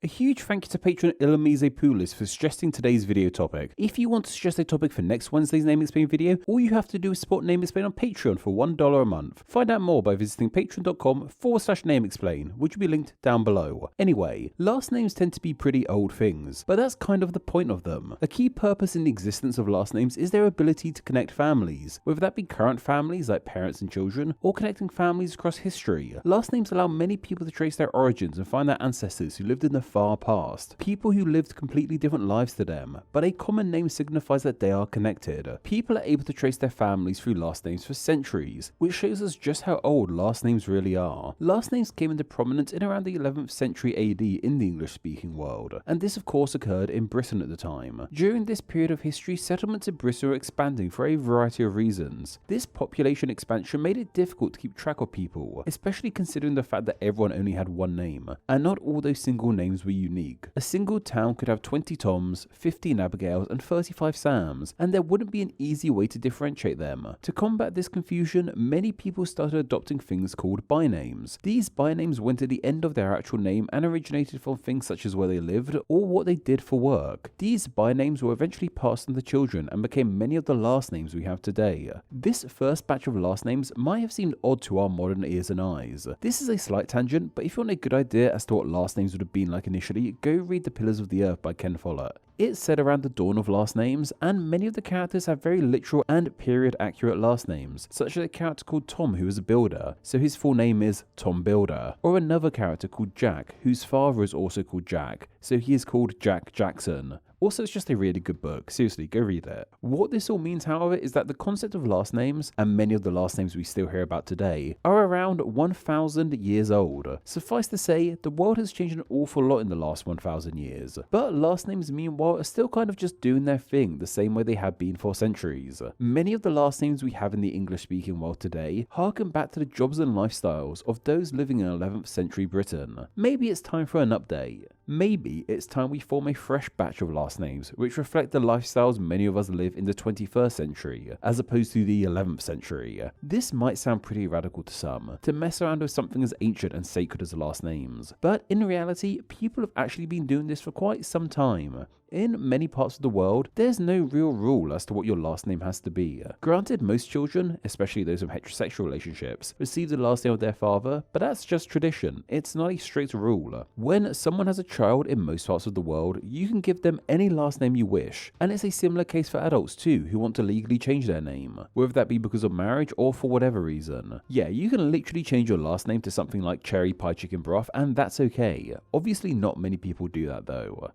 A huge thank you to patron Ilamise Poulis for suggesting today's video topic. If you want to suggest a topic for next Wednesday's Name Explain video, all you have to do is support Name Explain on Patreon for $1 a month. Find out more by visiting patreon.com/Name Explain, which will be linked down below. Anyway, last names tend to be pretty old things, but that's kind of the point of them. A key purpose in the existence of last names is their ability to connect families, whether that be current families like parents and children, or connecting families across history. Last names allow many people to trace their origins and find their ancestors who lived in the far past, people who lived completely different lives to them, but a common name signifies that they are connected. People are able to trace their families through last names for centuries, which shows us just how old last names really are. Last names came into prominence in around the 11th century AD in the English-speaking world, and this of course occurred in Britain at the time. During this period of history, settlements in Britain were expanding for a variety of reasons. This population expansion made it difficult to keep track of people, especially considering the fact that everyone only had one name, and not all those single names were unique. A single town could have 20 Toms, 15 Abigails, and 35 Sams, and there wouldn't be an easy way to differentiate them. To combat this confusion, many people started adopting things called bynames. These bynames went at the end of their actual name and originated from things such as where they lived or what they did for work. These bynames were eventually passed on to children and became many of the last names we have today. This first batch of last names might have seemed odd to our modern ears and eyes. This is a slight tangent, but if you want a good idea as to what last names would have been like initially, go read The Pillars of the Earth by Ken Follett. It's set around the dawn of last names, and many of the characters have very literal and period accurate last names, such as a character called Tom who is a builder, so his full name is Tom Builder, or another character called Jack, whose father is also called Jack, so he is called Jack Jackson. Also, it's just a really good book. Seriously, go read it. What this all means, however, is that the concept of last names, and many of the last names we still hear about today, are around 1,000 years old. Suffice to say, the world has changed an awful lot in the last 1,000 years. But last names, meanwhile, are still kind of just doing their thing the same way they have been for centuries. Many of the last names we have in the English-speaking world today harken back to the jobs and lifestyles of those living in 11th century Britain. Maybe it's time for an update. Maybe it's time we form a fresh batch of last names which reflect the lifestyles many of us live in the 21st century, as opposed to the 11th century. This might sound pretty radical to some, to mess around with something as ancient and sacred as last names, but in reality, people have actually been doing this for quite some time. In many parts of the world, there's no real rule as to what your last name has to be. Granted, most children, especially those from heterosexual relationships, receive the last name of their father, but that's just tradition. It's not a strict rule. When someone has a child in most parts of the world, you can give them any last name you wish, and it's a similar case for adults too who want to legally change their name, whether that be because of marriage or for whatever reason. Yeah, you can literally change your last name to something like Cherry Pie Chicken Broth, and that's okay. Obviously, not many people do that though.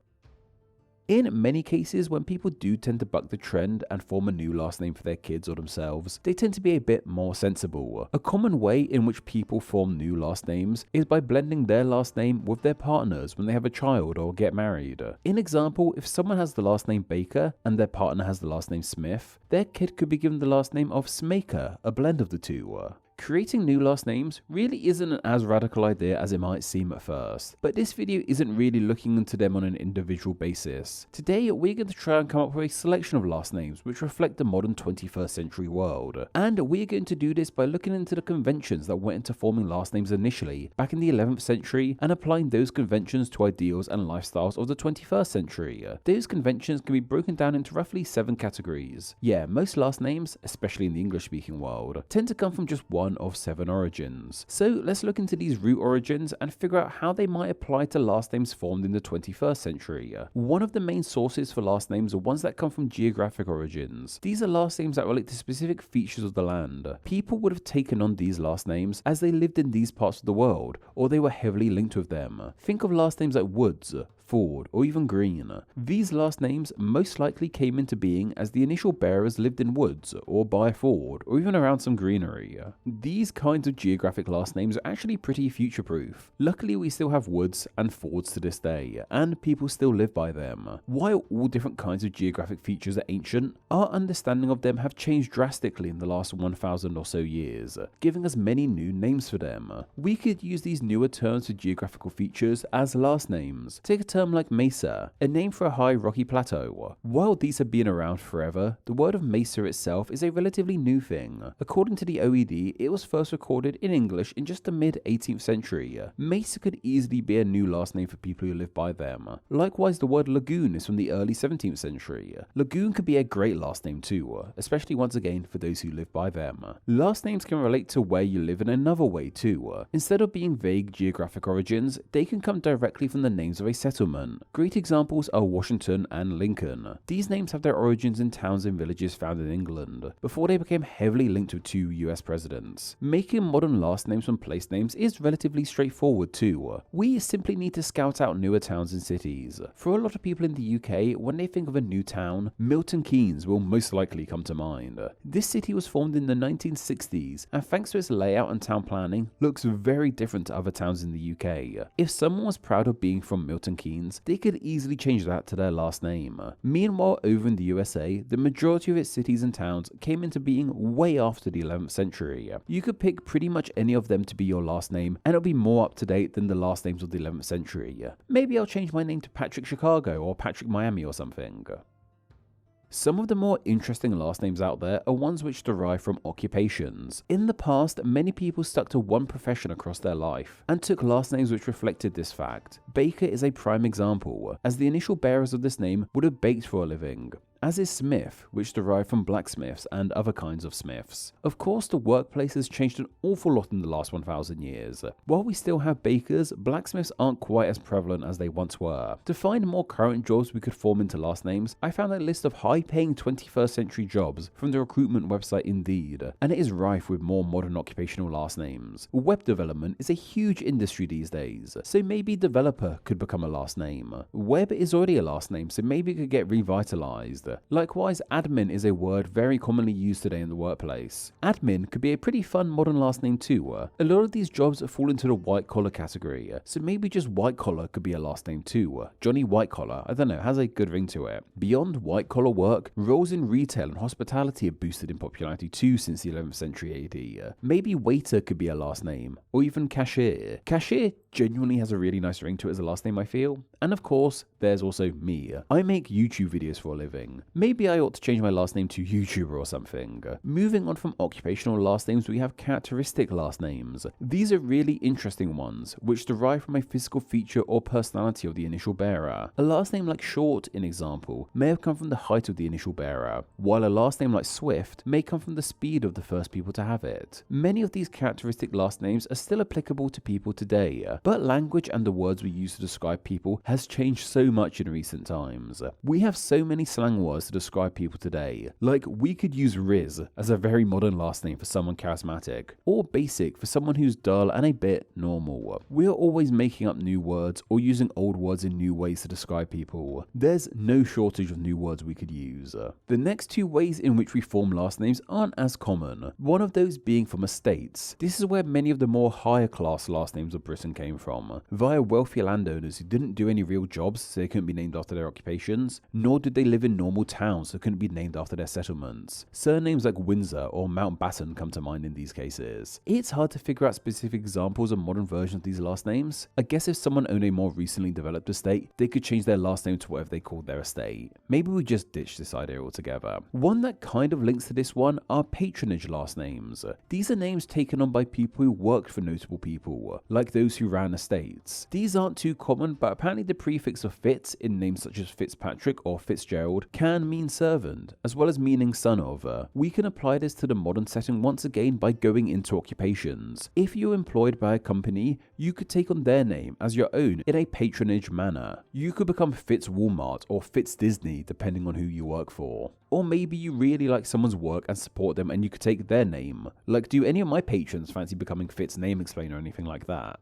In many cases, when people do tend to buck the trend and form a new last name for their kids or themselves, they tend to be a bit more sensible. A common way in which people form new last names is by blending their last name with their partner's when they have a child or get married. In example, if someone has the last name Baker and their partner has the last name Smith, their kid could be given the last name of Smaker, a blend of the two. Creating new last names really isn't an as radical idea as it might seem at first, but this video isn't really looking into them on an individual basis. Today, we're going to try and come up with a selection of last names which reflect the modern 21st century world, and we're going to do this by looking into the conventions that went into forming last names initially, back in the 11th century, and applying those conventions to ideals and lifestyles of the 21st century. Those conventions can be broken down into roughly 7 categories. Yeah, most last names, especially in the English-speaking world, tend to come from just one of 7 origins. So let's look into these root origins and figure out how they might apply to last names formed in the 21st century. One of the main sources for last names are ones that come from geographic origins. These are last names that relate to specific features of the land. People would have taken on these last names as they lived in these parts of the world, or they were heavily linked with them. Think of last names like Woods, Ford, or even Green. These last names most likely came into being as the initial bearers lived in woods, or by a ford, or even around some greenery. These kinds of geographic last names are actually pretty future-proof. Luckily, we still have woods and fords to this day, and people still live by them. While all different kinds of geographic features are ancient, our understanding of them have changed drastically in the last 1,000 or so years, giving us many new names for them. We could use these newer terms for geographical features as last names. Take a term term like mesa, a name for a high rocky plateau. While these have been around forever, the word of mesa itself is a relatively new thing. According to the OED, it was first recorded in English in just the mid-18th century. Mesa could easily be a new last name for people who live by them. Likewise, the word lagoon is from the early 17th century. Lagoon could be a great last name too, especially once again for those who live by them. Last names can relate to where you live in another way too. Instead of being vague geographic origins, they can come directly from the names of a settlement. Great examples are Washington and Lincoln. These names have their origins in towns and villages found in England, before they became heavily linked with 2 US presidents. Making modern last names from place names is relatively straightforward too. We simply need to scout out newer towns and cities. For a lot of people in the UK, when they think of a new town, Milton Keynes will most likely come to mind. This city was formed in the 1960s, and thanks to its layout and town planning, looks very different to other towns in the UK. If someone was proud of being from Milton Keynes, they could easily change that to their last name. Meanwhile, over in the USA, the majority of its cities and towns came into being way after the 11th century. You could pick pretty much any of them to be your last name, and it'll be more up to date than the last names of the 11th century. Maybe I'll change my name to Patrick Chicago or Patrick Miami or something. Some of the more interesting last names out there are ones which derive from occupations. In the past, many people stuck to one profession across their life, and took last names which reflected this fact. Baker is a prime example, as the initial bearers of this name would have baked for a living, as is Smith, which derived from blacksmiths and other kinds of smiths. Of course, the workplace has changed an awful lot in the last 1,000 years. While we still have bakers, blacksmiths aren't quite as prevalent as they once were. To find more current jobs we could form into last names, I found a list of high-paying 21st century jobs from the recruitment website Indeed, and it is rife with more modern occupational last names. Web development is a huge industry these days, so maybe developer could become a last name. Web is already a last name, so maybe it could get revitalized. Likewise, admin is a word very commonly used today in the workplace. Admin could be a pretty fun modern last name too. A lot of these jobs fall into the white collar category, so maybe just white collar could be a last name too. Johnny White Collar, I don't know, has a good ring to it. Beyond white collar work, roles in retail and hospitality have boosted in popularity too since the 11th century AD. Maybe waiter could be a last name, or even cashier. Cashier genuinely has a really nice ring to it as a last name, I feel. And of course, there's also me. I make YouTube videos for a living. Maybe I ought to change my last name to YouTuber or something. Moving on from occupational last names, we have characteristic last names. These are really interesting ones, which derive from a physical feature or personality of the initial bearer. A last name like Short, in example, may have come from the height of the initial bearer, while a last name like Swift may come from the speed of the first people to have it. Many of these characteristic last names are still applicable to people today, but language and the words we use to describe people has changed so much in recent times. We have so many slang words to describe people today, like we could use Riz as a very modern last name for someone charismatic, or Basic for someone who's dull and a bit normal. We're always making up new words or using old words in new ways to describe people. There's no shortage of new words we could use. The next two ways in which we form last names aren't as common, one of those being from estates. This is where many of the more higher class last names of Britain came from, via wealthy landowners who didn't do any real jobs so they couldn't be named after their occupations, nor did they live in normal towns so couldn't be named after their settlements. Surnames like Windsor or Mountbatten come to mind in these cases. It's hard to figure out specific examples of modern versions of these last names. I guess if someone owned a more recently developed estate, they could change their last name to whatever they called their estate. Maybe we just ditch this idea altogether. One that kind of links to this one are patronage last names. These are names taken on by people who worked for notable people, like those who ran estates. These aren't too common, but apparently the prefix of Fitz in names such as Fitzpatrick or Fitzgerald can mean servant, as well as meaning son of. We can apply this to the modern setting once again by going into occupations. If you're employed by a company, you could take on their name as your own in a patronage manner. You could become Fitz Walmart or Fitz Disney depending on who you work for. Or maybe you really like someone's work and support them and you could take their name. Like, do any of my patrons fancy becoming Fitz Name Explainer or anything like that?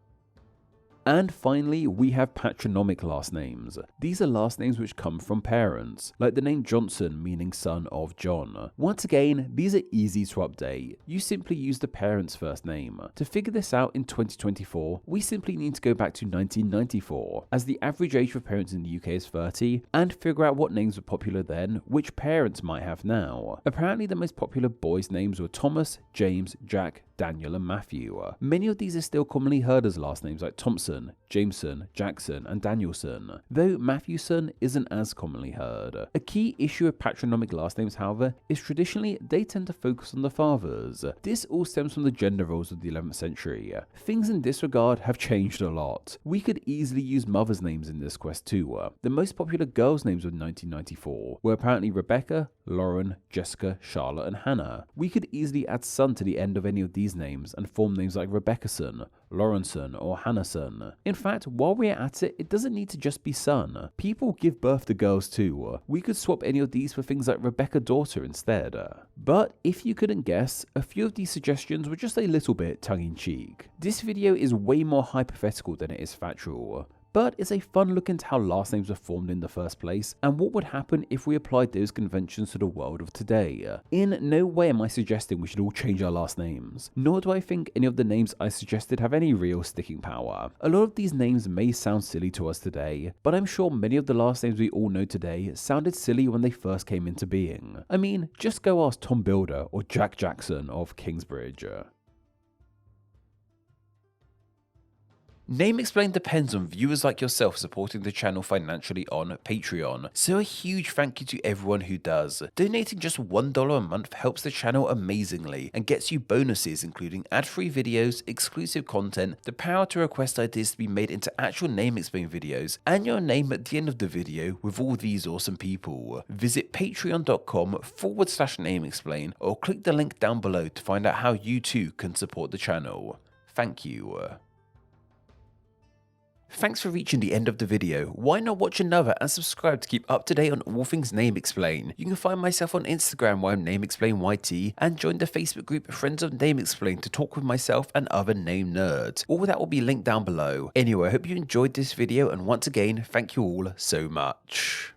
And finally, we have patronymic last names. These are last names which come from parents, like the name Johnson meaning son of John. Once again, these are easy to update. You simply use the parent's first name. To figure this out in 2024, we simply need to go back to 1994, as the average age for parents in the UK is 30, and figure out what names were popular then, which parents might have now. Apparently the most popular boys' names were Thomas, James, Jack, Daniel and Matthew. Many of these are still commonly heard as last names like Thompson, Jameson, Jackson, and Danielson, though Matthewson isn't as commonly heard. A key issue of patronymic last names, however, is traditionally they tend to focus on the fathers. This all stems from the gender roles of the 11th century. Things in this regard have changed a lot. We could easily use mothers' names in this quest too. The most popular girls' names of 1994 were apparently Rebecca, Lauren, Jessica, Charlotte, and Hannah. We could easily add son to the end of any of these names and form names like Rebeccason, Laurenson, or Hannahson. In fact, while we're at it, it doesn't need to just be son. People give birth to girls too. We could swap any of these for things like Rebecca daughter instead. But if you couldn't guess, a few of these suggestions were just a little bit tongue-in-cheek. This video is way more hypothetical than it is factual, but it's a fun look into how last names were formed in the first place and what would happen if we applied those conventions to the world of today. In no way am I suggesting we should all change our last names, nor do I think any of the names I suggested have any real sticking power. A lot of these names may sound silly to us today, but I'm sure many of the last names we all know today sounded silly when they first came into being. I mean, just go ask Tom Builder or Jack Jackson of Kingsbridge. Name Explained depends on viewers like yourself supporting the channel financially on Patreon, so a huge thank you to everyone who does. Donating just $1 a month helps the channel amazingly and gets you bonuses including ad-free videos, exclusive content, the power to request ideas to be made into actual Name Explain videos, and your name at the end of the video with all these awesome people. Visit patreon.com/NameExplain or click the link down below to find out how you too can support the channel. Thank you. Thanks for reaching the end of the video. Why not watch another and subscribe to keep up to date on all things Name Explain. You can find myself on Instagram where I'm NameExplainYT and join the Facebook group Friends of Name Explain to talk with myself and other name nerds. All that will be linked down below. Anyway, I hope you enjoyed this video and once again, thank you all so much.